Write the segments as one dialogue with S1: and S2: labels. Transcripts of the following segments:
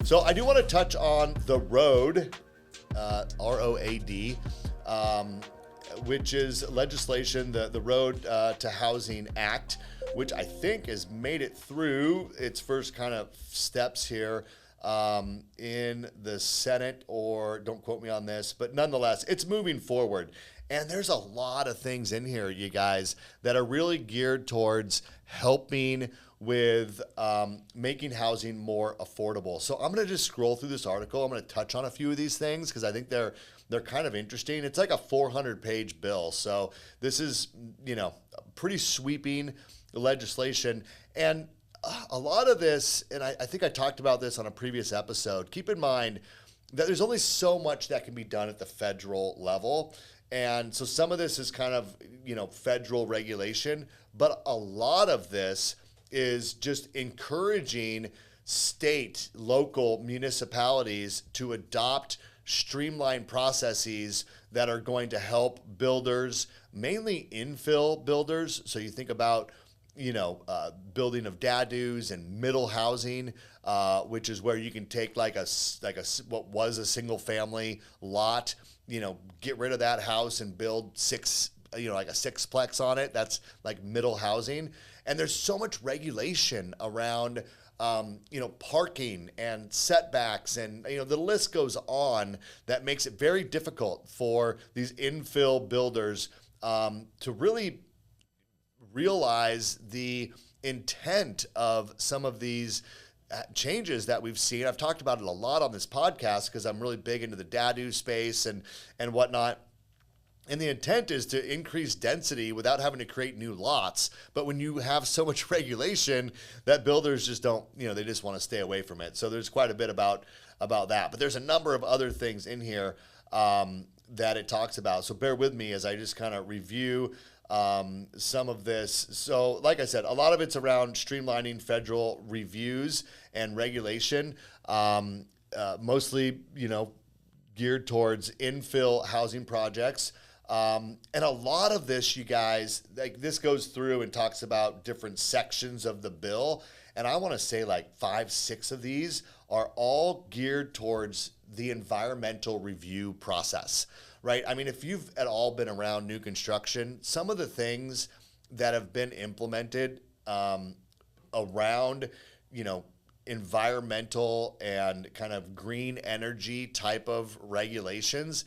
S1: So I do want to touch on the ROAD, ROAD, which is legislation, the Road to Housing Act, which I think has made it through its first kind of steps here in the Senate, or don't quote me on this, but nonetheless, it's moving forward. And there's a lot of things in here, you guys, that are really geared towards helping with making housing more affordable. So I'm going to just scroll through this article. I'm going to touch on a few of these things because I think they're kind of interesting. It's like a 400-page bill. So this is, pretty sweeping legislation. And a lot of this, and I think I talked about this on a previous episode, keep in mind that there's only so much that can be done at the federal level. And so some of this is kind of, federal regulation, but a lot of this is just encouraging state, local municipalities to adopt streamlined processes that are going to help builders, mainly infill builders. So you think about, building of dadoos and middle housing, which is where you can take like what was a single family lot, get rid of that house and build like a sixplex on it. That's like middle housing. And there's so much regulation around, parking and setbacks, and the list goes on, that makes it very difficult for these infill builders to really realize the intent of some of these changes that we've seen. I've talked about it a lot on this podcast because I'm really big into the dadu space and whatnot. And the intent is to increase density without having to create new lots. But when you have so much regulation, that builders just don't, they just want to stay away from it. So there's quite a bit about that. But there's a number of other things in here that it talks about. So bear with me as I just kind of review some of this. So like I said, a lot of it's around streamlining federal reviews and regulation, mostly, geared towards infill housing projects. And a lot of this, you guys, like this goes through and talks about different sections of the bill. And I want to say like 5-6 of these are all geared towards the environmental review process, right? I mean, if you've at all been around new construction, some of the things that have been implemented around, environmental and kind of green energy type of regulations,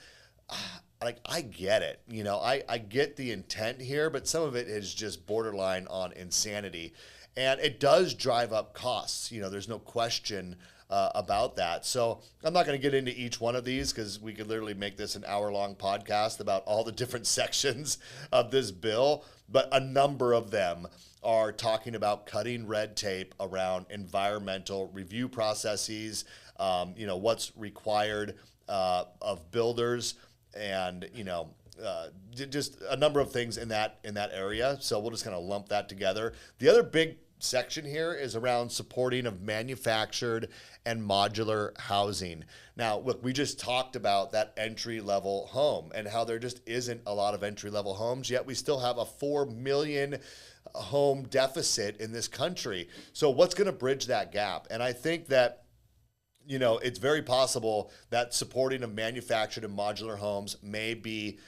S1: like I get it, I get the intent here, but some of it is just borderline on insanity, and it does drive up costs. There's no question about that. So I'm not going to get into each one of these because we could literally make this an hour-long podcast about all the different sections of this bill, but a number of them are talking about cutting red tape around environmental review processes, what's required of builders, and just a number of things in that area. So we'll just kind of lump that together. The other big section here is around supporting of manufactured and modular housing. Now, look, we just talked about that entry-level home and how there just isn't a lot of entry-level homes, yet we still have a 4 million home deficit in this country. So what's going to bridge that gap? And I think that it's very possible that supporting of manufactured and modular homes may be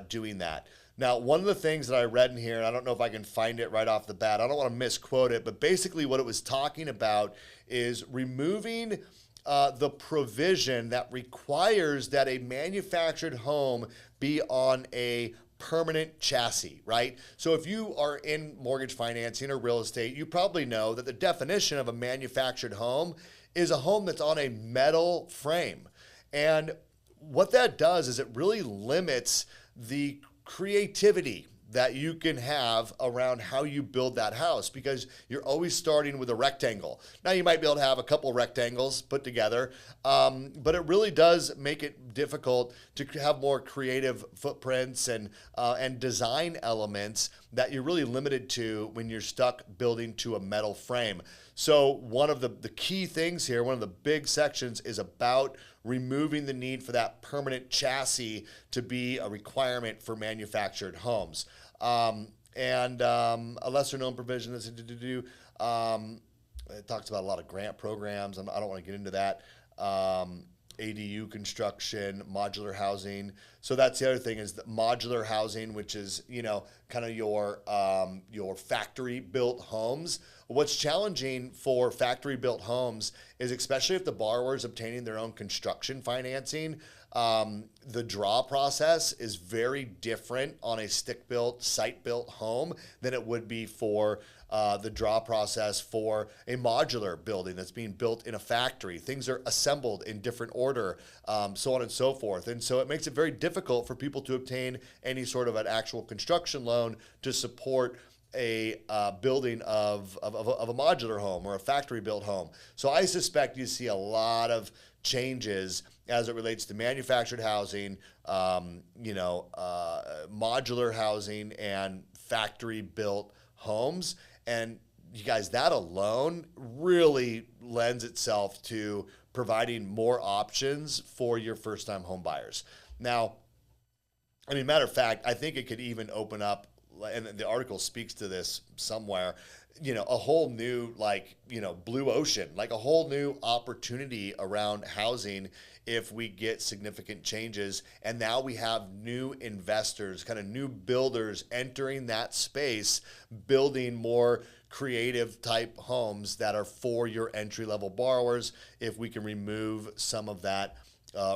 S1: doing that. Now, one of the things that I read in here, and I don't know if I can find it right off the bat, I don't want to misquote it, but basically what it was talking about is removing the provision that requires that a manufactured home be on a permanent chassis, right? So if you are in mortgage financing or real estate, you probably know that the definition of a manufactured home is a home that's on a metal frame. And what that does is it really limits the creativity that you can have around how you build that house, because you're always starting with a rectangle. Now you might be able to have a couple rectangles put together, but it really does make it difficult to have more creative footprints and design elements that you're really limited to when you're stuck building to a metal frame. So one of the key things here, one of the big sections, is about removing the need for that permanent chassis to be a requirement for manufactured homes. And a lesser known provision is to do it talks about a lot of grant programs. I don't want to get into that. ADU construction, modular housing. So that's the other thing is that modular housing, which is, kind of your factory built homes. What's challenging for factory built homes is, especially if the borrower is obtaining their own construction financing, the draw process is very different on a stick built, site built home than it would be for the draw process for a modular building that's being built in a factory. Things are assembled in different order, so on and so forth. And so it makes it very difficult for people to obtain any sort of an actual construction loan to support a building of a modular home or a factory built home. So I suspect you see a lot of changes as it relates to manufactured housing, modular housing, and factory built homes. And you guys, that alone really lends itself to providing more options for your first time home buyers. Now, matter of fact, I think it could even open up, and the article speaks to this somewhere, a whole new, blue ocean, like a whole new opportunity around housing if we get significant changes. And now we have new investors, kind of new builders entering that space, building more creative type homes that are for your entry level borrowers if we can remove some of that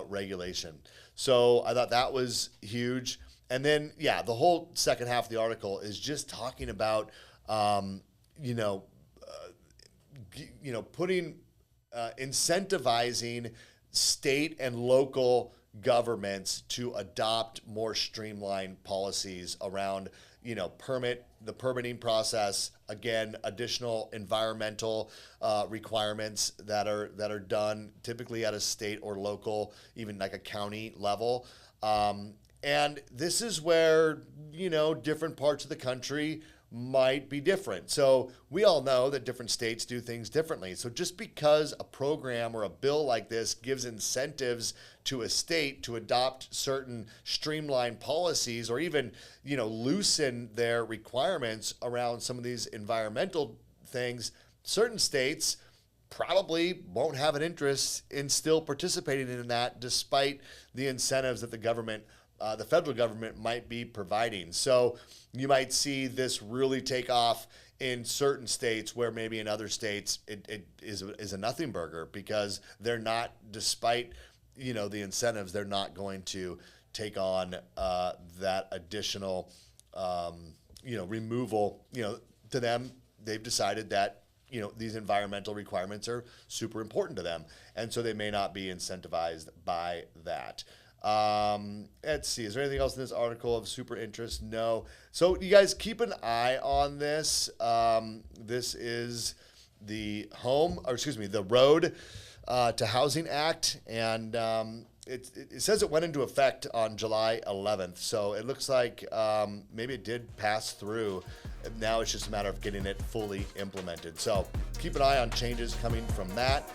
S1: regulation. So I thought that was huge. And then, the whole second half of the article is just talking about, incentivizing state and local governments to adopt more streamlined policies around, the permitting process. Again, additional environmental requirements that are done typically at a state or local, even like a county level. And this is where, different parts of the country might be different. So we all know that different states do things differently. So just because a program or a bill like this gives incentives to a state to adopt certain streamlined policies, or even, loosen their requirements around some of these environmental things, certain states probably won't have an interest in still participating in that, despite the incentives that the federal government might be providing. So you might see this really take off in certain states, where maybe in other states it is a nothing burger, because they're not, despite the incentives, they're not going to take on that additional removal. To them, they've decided that these environmental requirements are super important to them, and so they may not be incentivized by that. Let's see, is there anything else in this article of super interest? No. So you guys keep an eye on this. This is the Road to Housing Act, and it says it went into effect on July 11th. So it looks like maybe it did pass through. Now it's just a matter of getting it fully implemented. So keep an eye on changes coming from that.